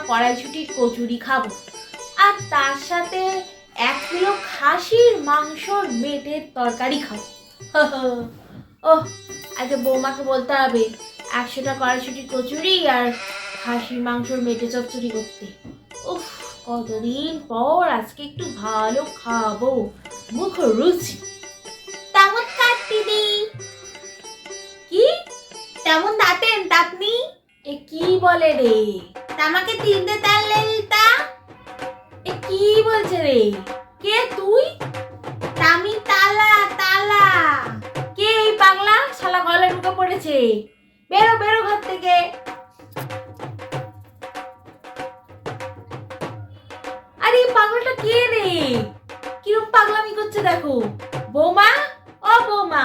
কড়াইশুঁটির কচুরি খাবো, আর তার সাথে 1 কিলো খাসির মাংসর মেটের তরকারি খাবো। ওহ, আজকে বৌমাকে বলতে হবে 100টা কড়াইশুঁটির কচুরি আর খাসির মাংসর মেটে চচ্চড়ি করতে। উফ, কতদিন পর আজকে একটু ভালো খাবো, মুখ রুচি। তেমন কাট দিদি, কি তেমন দাঁতেন দাঁতনি? এ কি বলে রে? আমাকে 3টে তাল লেলতা। এ কি বলছে রে? কে তুই? আমি তালা তালা। কে এই পাগলা? শালা গলে ঢুকে পড়েছে। বেরো বেরো ঘর থেকে। আরে এই পাগলাটা কে রে? কিরকম পাগলামি করছে দেখো। বৌমা, ও বৌমা,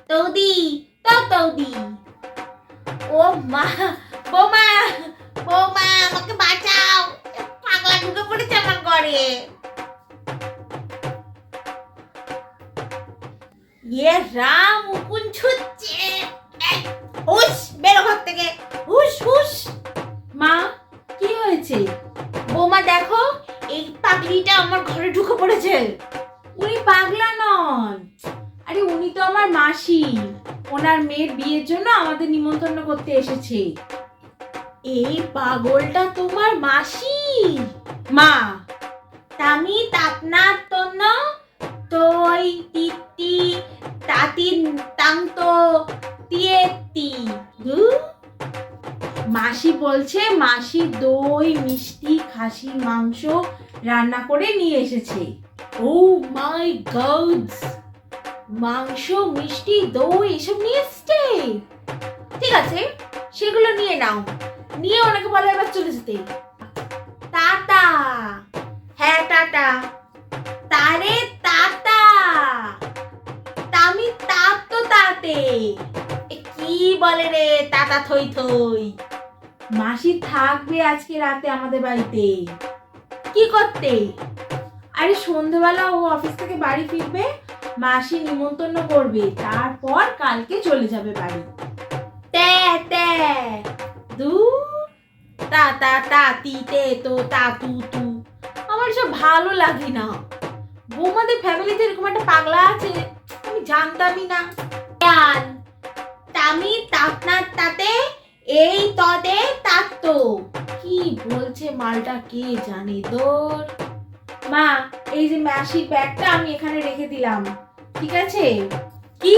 তৌদি, তৌদি। ও মা, বৌমা, বৌমা আমাকে বাঁচাও, পাগলা ঢুকে পড়েছে আমার ঘরে। ইয়ে রাম, উকুন ছুটছে। হুশ, বেরো ঘর থেকে, হুশ হুশ। মা, কি হয়েছে? বৌমা দেখো, এই পাগলিটা আমার ঘরে ঢুকে পড়েছে। উনি পাগলা নন, আরে উনি তো আমার মাসি, ওনার মেয়ের বিয়ের জন্য আমাদের নিমন্ত্রণ করতে এসেছে। এই পাগলটা তোমার মাসি? মা, তামি তাপনার তন্ন তই তিতি তাতিন তাংতো তিয়েতি। মাসি বলছে মাসি দই মিষ্টি খাসির মাংস রান্না করে নিয়ে এসেছে। ও মাই গড, মাংস মিষ্টি দই এসব নিয়ে এসছে? ঠিক আছে, সেগুলো নিয়ে নাও, নিয়ে ওনাকে বলো এবার চলে যেতে। টাটা। হ্যাঁ টাটা। তারে টাটা, তামি তাপ তো তাতে। কি বলে রে টাটা থই থই? মাসি থাকবে আজকে রাতে আমাদের বাড়িতে। কি করতে? আরে সন্ধ্যেবেলা ও অফিস থেকে বাড়ি ফিরবে, মাসি নিমন্ত্রণ করবে, তারপর কালকে চলে যাবে বাড়ি। তে তে দু তা তা তা তি তে তো তা তু তু। আমার সব ভালো লাগে না। বৌমাদের ফ্যামিলিতে এরকম একটা পাগলা আছে, আমি জানতামই না। তামি তাপনার তাতে এই তদে তাত্ত। কি বলছে মালটা কে জানে তোর। মা, এই যে মাসির ব্যাগটা আমি এখানে রেখে দিলাম, ঠিক আছে? কি